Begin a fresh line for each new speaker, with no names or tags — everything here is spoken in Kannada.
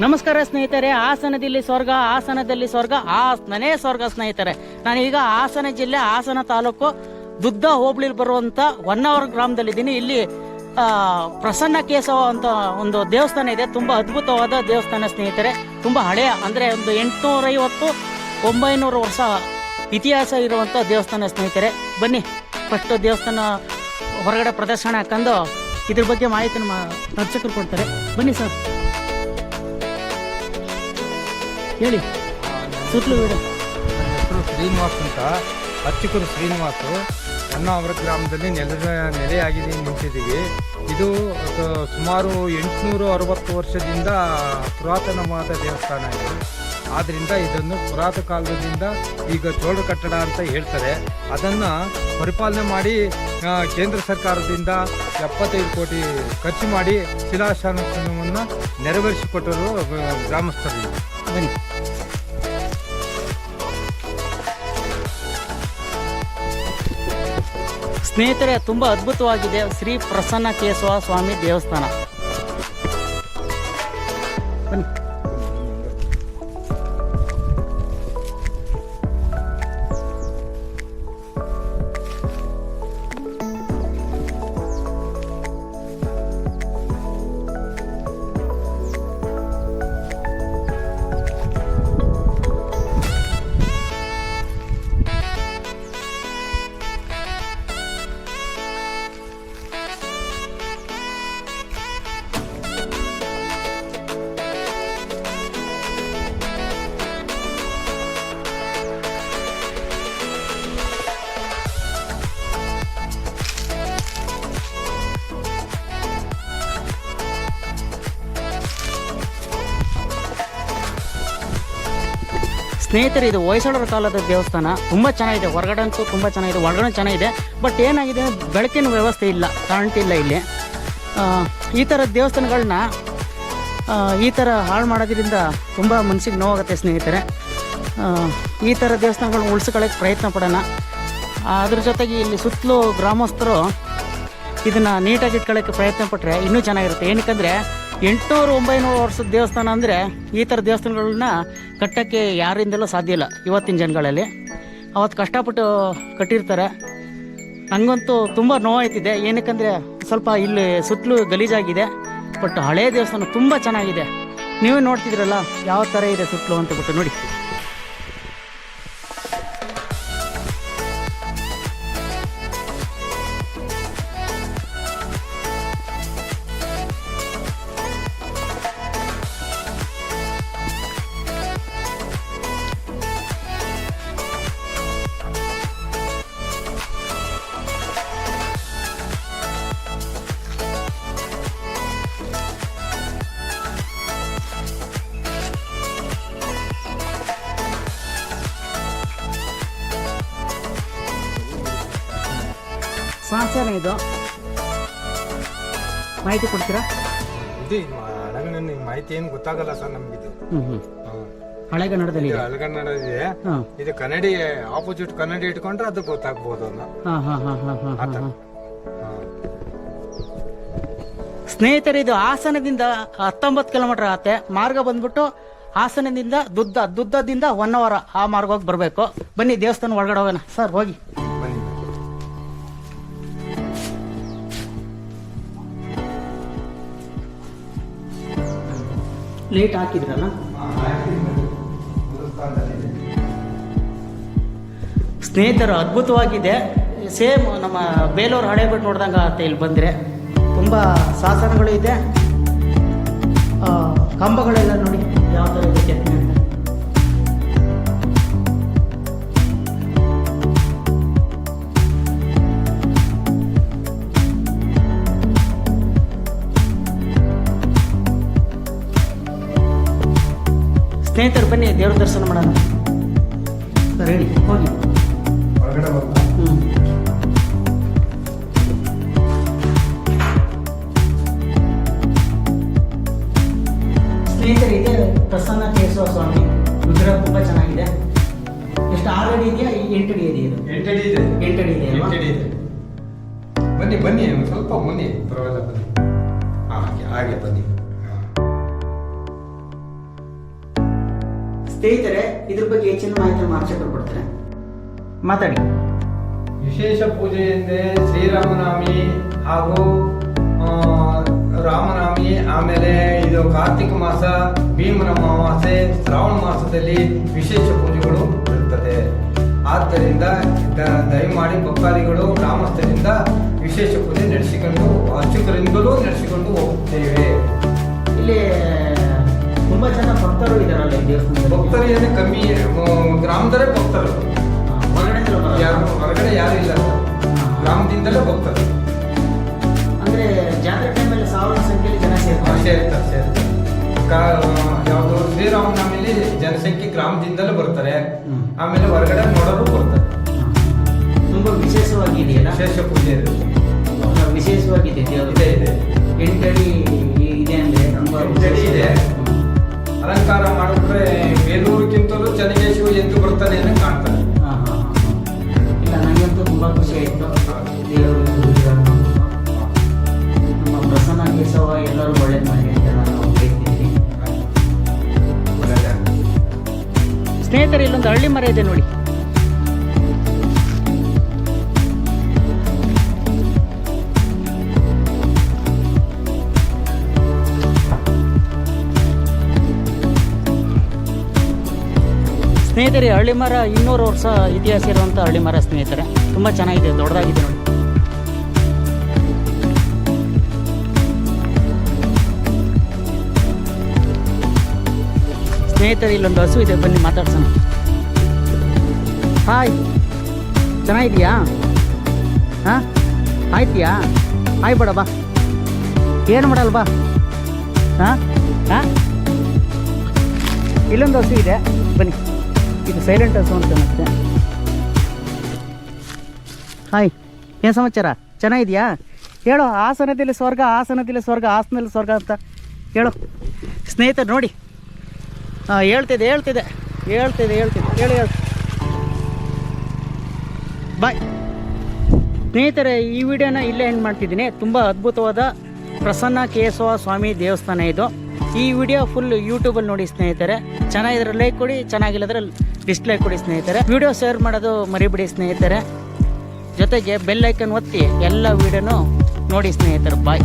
ನಮಸ್ಕಾರ ಸ್ನೇಹಿತರೆ. ಹಾಸನದಲ್ಲಿ ಸ್ವರ್ಗ, ಹಾಸನದಲ್ಲಿ ಸ್ವರ್ಗ, ಹಾಸನನೇ ಸ್ವರ್ಗ ಸ್ನೇಹಿತರೆ. ನಾನೀಗ ಹಾಸನ ಜಿಲ್ಲೆ ಹಾಸನ ತಾಲೂಕು ದುದ್ದ ಹೋಬಳಿಲಿ ಬರುವಂತ ಹೊನ್ನಾವರ ಗ್ರಾಮದಲ್ಲಿದ್ದೀನಿ. ಇಲ್ಲಿ ಪ್ರಸನ್ನ ಕೇಶವ ಅಂತ ಒಂದು ದೇವಸ್ಥಾನ ಇದೆ. ತುಂಬಾ ಅದ್ಭುತವಾದ ದೇವಸ್ಥಾನ ಸ್ನೇಹಿತರೆ. ತುಂಬಾ ಹಳೆಯ, ಅಂದ್ರೆ ಒಂದು 850-900 ವರ್ಷ ಇತಿಹಾಸ ಇರುವಂತ ದೇವಸ್ಥಾನ ಸ್ನೇಹಿತರೆ. ಬನ್ನಿ, ಫಸ್ಟ್ ದೇವಸ್ಥಾನ ಹೊರಗಡೆ ಪ್ರದರ್ಶನ ಹಾಕೊಂಡು ಇದ್ರ ಬಗ್ಗೆ ಮಾಹಿತಿ ನಮ್ಮ ಅರ್ಚಕರು ಕೊಡ್ತಾರೆ. ಬನ್ನಿ ಸರ್, ಹೇಳಿ. ಸುತ್ತಲೂ ಬಿಡು.
ನನ್ನ ಹೆಸರು ಶ್ರೀನಿವಾಸ್ ಅಂತ. ಅರ್ಚಕರು ಶ್ರೀನಿವಾಸು. ಹೊನ್ನಾವರ ಗ್ರಾಮದಲ್ಲಿ ನೆಲೆಯಾಗಿ ನಿಂತಿದ್ದೀವಿ. ಇದು ಸುಮಾರು 860 ವರ್ಷದಿಂದ ಪುರಾತನವಾದ ದೇವಸ್ಥಾನ ಇದೆ. ಆದ್ದರಿಂದ ಇದನ್ನು ಪುರಾತನ ಕಾಲದಿಂದ ಈಗ ಚೋಳ ಕಟ್ಟಡ ಅಂತ ಹೇಳ್ತಾರೆ. ಅದನ್ನು ಪರಿಪಾಲನೆ ಮಾಡಿ ಕೇಂದ್ರ ಸರ್ಕಾರದಿಂದ 75 ಕೋಟಿ ಖರ್ಚು ಮಾಡಿ ಶಿಲಾಶಾಸನವನ್ನು ನೆರವೇರಿಸಿಕೊಟ್ಟರು ಗ್ರಾಮಸ್ಥರಿಗೆ.
ಬನ್ನಿ. ಸ್ನೇಹಿತರೆ, ತುಂಬಾ ಅದ್ಭುತವಾಗಿದೆ ಶ್ರೀ ಪ್ರಸನ್ನ ಕೇಶವ ಸ್ವಾಮಿ ದೇವಸ್ಥಾನ. ಬನ್ನಿ. ಸ್ನೇಹಿತರೆ, ಇದು ಹೊಯ್ಸಳರ ಕಾಲದ ದೇವಸ್ಥಾನ. ತುಂಬ ಚೆನ್ನಾಗಿದೆ. ಹೊರಗಡೆ ಅಂತೂ ತುಂಬ ಚೆನ್ನಾಗಿದೆ, ಒಳಗಡೆ ಚೆನ್ನಾಗಿದೆ. ಬಟ್ ಏನಾಗಿದೆ, ಬೆಳಕಿನ ವ್ಯವಸ್ಥೆ ಇಲ್ಲ, ಕರೆಂಟ್ ಇಲ್ಲ ಇಲ್ಲಿ. ಈ ಥರ ದೇವಸ್ಥಾನಗಳನ್ನ ಈ ಥರ ಹಾಳು ಮಾಡೋದ್ರಿಂದ ತುಂಬ ಮನಸ್ಸಿಗೆ ನೋವಾಗುತ್ತೆ ಸ್ನೇಹಿತರೆ. ಈ ಥರ ದೇವಸ್ಥಾನಗಳನ್ನ ಉಳಿಸ್ಕೊಳ್ಳೋಕ್ಕೆ ಪ್ರಯತ್ನ ಪಡೋಣ. ಅದ್ರ ಜೊತೆಗೆ ಇಲ್ಲಿ ಸುತ್ತಲೂ ಗ್ರಾಮಸ್ಥರು ಇದನ್ನು ನೀಟಾಗಿ ಇಟ್ಕೊಳ್ಳೋಕ್ಕೆ ಪ್ರಯತ್ನ ಪಟ್ಟರೆ ಇನ್ನೂ ಚೆನ್ನಾಗಿರುತ್ತೆ. ಏನಕ್ಕಂದರೆ 800-900 ವರ್ಷದ ದೇವಸ್ಥಾನ ಅಂದರೆ ಈ ಥರ ದೇವಸ್ಥಾನಗಳನ್ನ ಕಟ್ಟೋಕ್ಕೆ ಯಾರಿಂದಲೂ ಸಾಧ್ಯ ಇಲ್ಲ ಇವತ್ತಿನ ಜನಗಳಲ್ಲಿ. ಅವತ್ತು ಕಷ್ಟಪಟ್ಟು ಕಟ್ಟಿರ್ತಾರೆ. ನನಗಂತೂ ತುಂಬ ನೋವಾಯ್ತಿದೆ. ಏನಕ್ಕಂದರೆ ಸ್ವಲ್ಪ ಇಲ್ಲಿ ಸುತ್ತಲೂ ಗಲೀಜಾಗಿದೆ. ಬಟ್ ಹಳೆಯ ದೇವಸ್ಥಾನ ತುಂಬ ಚೆನ್ನಾಗಿದೆ. ನೀವೇ ನೋಡ್ತಿದ್ರಲ್ಲ ಯಾವ ಥರ ಇದೆ ಸುತ್ತಲೂ ಅಂತ ಬಿಟ್ಟು ನೋಡಿ. ಸಾಂಸಾರ ಇದು ಮಾಹಿತಿ ಕೊಡ್ತೀರಾ?
ಇದು ಮಾಹಿತಿ ಏನು ಗೊತ್ತಾಗಲ್ಲ ಸರ್ ನಮ್ಗಿದು.
ಹಳೆಗನ್ನಡದಲ್ಲಿ
ಹಳೆಗನ್ನಡದಿದೆ. ಇದು ಕನ್ನಡಿ ಆಪೋಸಿಟ್ ಕನ್ನಡಿ ಇಟ್ಕೊಂಡ್ರೆ ಅದು ಗೊತ್ತಾಗ್ಬೋದು.
ಸ್ನೇಹಿತರೆ, ಇದು ಹಾಸನದಿಂದ 19 ಕಿಲೋಮೀಟರ್ ಆಗುತ್ತೆ. ಮಾರ್ಗ ಬಂದ್ಬಿಟ್ಟು ಹಾಸನದಿಂದ ದುದ್ದದಿಂದ ಹೊನ್ನಾವರ ಆ ಮಾರ್ಗ ಹೋಗಿ ಬರಬೇಕು. ಬನ್ನಿ, ದೇವಸ್ಥಾನ ಒಳಗಡೆ ಹೋಗೋಣ ಸರ್. ಹೋಗಿ
ಬನ್ನಿ.
ಲೇಟ್ ಹಾಕಿದ್ರಲ್ಲ ಸ್ನೇಹಿತರು, ಅದ್ಭುತವಾಗಿದೆ. ಸೇಮ್ ನಮ್ಮ ಬೇಲೂರು ಹಳೇಬೀಡು ನೋಡ್ದಂಗೆ ಆಗುತ್ತೆ. ಇಲ್ಲಿ ಬಂದರೆ ತುಂಬ ಶಾಸನಗಳು ಇದೆ. ಕಂಬಗಳೆಲ್ಲ ನೋಡಿ ಯಾವ ಥರ ಇದೆ ಕೆತ್ತನೆ ಅಂತ. ಸ್ನೇಹಿತರು, ಬನ್ನಿ ದೇವ್ರ ದರ್ಶನ ಮಾಡೋಣ. ರೆಡಿ, ಹೋಗಿ
ಹೊರಗಡೆ ಬರ್ತಾ.
ಸ್ನೇಹಿತರೆ, ಇದೆ ಪ್ರಸನ್ನ ಕೇಶವ ಸ್ವಾಮಿ ವಿಗ್ರಹ. ತುಂಬ ಚೆನ್ನಾಗಿದೆ. ಎಷ್ಟು 6 ಅಡಿ ಇದೆಯಾ? 8 ಅಡಿ ಇದೆ ಇದು?
8 ಅಡಿ ಇದೆ.
8 ಅಡಿ ಇದೆ ಅಲ್ವಾ?
8 ಅಡಿ ಇದೆ. ಬನ್ನಿ ಬನ್ನಿ, ಸ್ವಲ್ಪ ಬನ್ನಿ, ಪರವಾಗಿಲ್ಲ ಬನ್ನಿ. ಹಾಗೆ ಹಾಗೆ ಬನ್ನಿ.
ಸ್ನೇಹಿತರೆ ಇದ್ರ ಬಗ್ಗೆ ಹೆಚ್ಚಿನ ಮಾಹಿತಿ ಮಾರ್ಚಕರು ಕೊಡ್ತಾರೆ, ಮಾತಾಡಿ.
ವಿಶೇಷ ಪೂಜೆ ಎಂದರೆ ಶ್ರೀರಾಮನವಮಿ ಹಾಗೂ ರಾಮನವಮಿ, ಆಮೇಲೆ ಇದು ಕಾರ್ತಿಕ ಮಾಸ, ಭೀಮನ ಅಮಾವಾಸ್ಯೆ, ಶ್ರಾವಣ ಮಾಸದಲ್ಲಿ ವಿಶೇಷ ಪೂಜೆಗಳು ಇರುತ್ತದೆ. ಆದ್ದರಿಂದ ದಯಮಾಡಿ ಭಕ್ತಾದಿಗಳು ಗ್ರಾಮಸ್ಥರಿಂದ ವಿಶೇಷ ಪೂಜೆ ನಡೆಸಿಕೊಂಡು ಅರ್ಚಕರಿಂದಲೂ ನಡೆಸಿಕೊಂಡು ಹೋಗುತ್ತೇವೆ.
ಇಲ್ಲಿ ತುಂಬಾ ಜನ ಭಕ್ತರು ಇದಾರಲ್ಲ ಈ ದೇವಸ್ಥಾನದಲ್ಲಿ.
ಭಕ್ತರು ಏನು ಕಮ್ಮಿ, ಗ್ರಾಮದಲ್ಲೇ ಭಕ್ತರು, ಹೊರಗಡೆ ಯಾರು ಇಲ್ಲ, ಗ್ರಾಮದಿಂದಲೇ ಭಕ್ತರು.
ಅಂದ್ರೆ ಜಾತ್ರೆ ಟೈಮಲ್ಲಿ ಸಾವಿರ ಸಂಖ್ಯೆಯಲ್ಲಿ ಜನ ಸೇರ್ತಾರೆ.
ಯಾವುದು ಶ್ರೀರಾಮನವಮಿಲಿ ಜನಸಂಖ್ಯೆ ಗ್ರಾಮದಿಂದಲೇ ಬರ್ತಾರೆ, ಆಮೇಲೆ ಹೊರಗಡೆ ನೋಡೋರು ಬರ್ತಾರೆ.
ತುಂಬಾ ವಿಶೇಷವಾಗಿ ಇದೆಯಲ್ಲ,
ವಿಶೇಷ ಪೂಜೆ ಇರುತ್ತೆ,
ವಿಶೇಷವಾಗಿದೆ.
ಇದೆ
8 ಅಡಿ ಇದೆ ಅಂದ್ರೆ ತುಂಬಾ
8 ಅಡಿ ಇದೆ. ಅಲಂಕಾರ ಮಾಡಿದ್ರೆ ಬೇಲೂರಿಗಿಂತಲೂ ಚೆನ್ನಕೇಶವ ಎದ್ದು ಬರ್ತಾನೆ ಅಂತ ಕಾಣ್ತಾರೆ.
ಇಲ್ಲ, ನನಗಂತೂ ತುಂಬಾ ಖುಷಿ ಆಯ್ತು. ನಮ್ಮ ಪ್ರಸನ್ನ ಕೇಶವ ಎಲ್ಲರೂ ಒಳ್ಳೇದು ಮಾಡಿ ಅಂತ ನಾನು ಹೇಳ್ತಿದ್ದೀನಿ. ಸ್ನೇಹಿತರೆ, ಇಲ್ಲೊಂದು ಹಳ್ಳಿ ಮರ ಇದೆ ನೋಡಿ. ಸ್ನೇಹಿತರೆ, ಹಳ್ಳಿ ಮರ 200 ವರ್ಷ ಇತಿಹಾಸ ಇರುವಂಥ ಹಳ್ಳಿ ಮರ ಸ್ನೇಹಿತರೆ. ತುಂಬ ಚೆನ್ನಾಗಿದೆ, ದೊಡ್ಡದಾಗಿದೆ ನೋಡಿ. ಸ್ನೇಹಿತರೆ, ಇಲ್ಲೊಂದು ಹಸು ಇದೆ, ಬನ್ನಿ ಮಾತಾಡ್ಸೋಣ. ಹಾಯ್, ಚೆನ್ನಾಗಿದೆಯಾ? ಹಾಂ, ಆಯ್ತೀಯಾ? ಆಯ್ ಬೇಡ ಬಾ, ಏನು ಮಾಡಲ್ಲ ಬಾ. ಹಾಂ ಹಾಂ, ಇಲ್ಲೊಂದು ಹಸು ಇದೆ, ಬನ್ನಿ. ಇದು ಸೈಲೆಂಟ್ ಹಸು ಅಂತ ಮತ್ತೆ. ಹಾಯ್, ಏನು ಸಮಾಚಾರ? ಚೆನ್ನಾಗಿದೆಯಾ? ಹೇಳು. ಹಾಸನದಲ್ಲಿ ಸ್ವರ್ಗ, ಹಾಸನದಲ್ಲಿ ಸ್ವರ್ಗ, ಹಾಸನದಲ್ಲಿ ಸ್ವರ್ಗ ಅಂತ ಹೇಳು. ಸ್ನೇಹಿತರು ನೋಡಿ, ಹೇಳ್ತಿದೆ ಹೇಳಿ. ಬಾಯ್. ಸ್ನೇಹಿತರೆ, ಈ ವಿಡಿಯೋನ ಇಲ್ಲೇ ಎಂಡ್ ಮಾಡ್ತಿದ್ದೀನಿ. ತುಂಬ ಅದ್ಭುತವಾದ ಪ್ರಸನ್ನ ಕೇಶವ ಸ್ವಾಮಿ ದೇವಸ್ಥಾನ ಇದು. ಈ ವಿಡಿಯೋ ಫುಲ್ ಯೂಟ್ಯೂಬಲ್ಲಿ ನೋಡಿ ಸ್ನೇಹಿತರೆ. ಚೆನ್ನಾಗಿದ್ರೆ ಲೈಕ್ ಕೊಡಿ, ಚೆನ್ನಾಗಿಲ್ಲದ್ರೆ ಡಿಸ್ಲೈಕ್ ಕೊಡಿ ಸ್ನೇಹಿತರೆ. ವಿಡಿಯೋ ಶೇರ್ ಮಾಡೋದು ಮರಿಬಿಡಿ ಸ್ನೇಹಿತರೆ. ಜೊತೆಗೆ ಬೆಲ್ ಐಕನ್ ಒತ್ತಿ ಎಲ್ಲ ವಿಡಿಯೋನು ನೋಡಿ ಸ್ನೇಹಿತರೆ. ಬಾಯ್.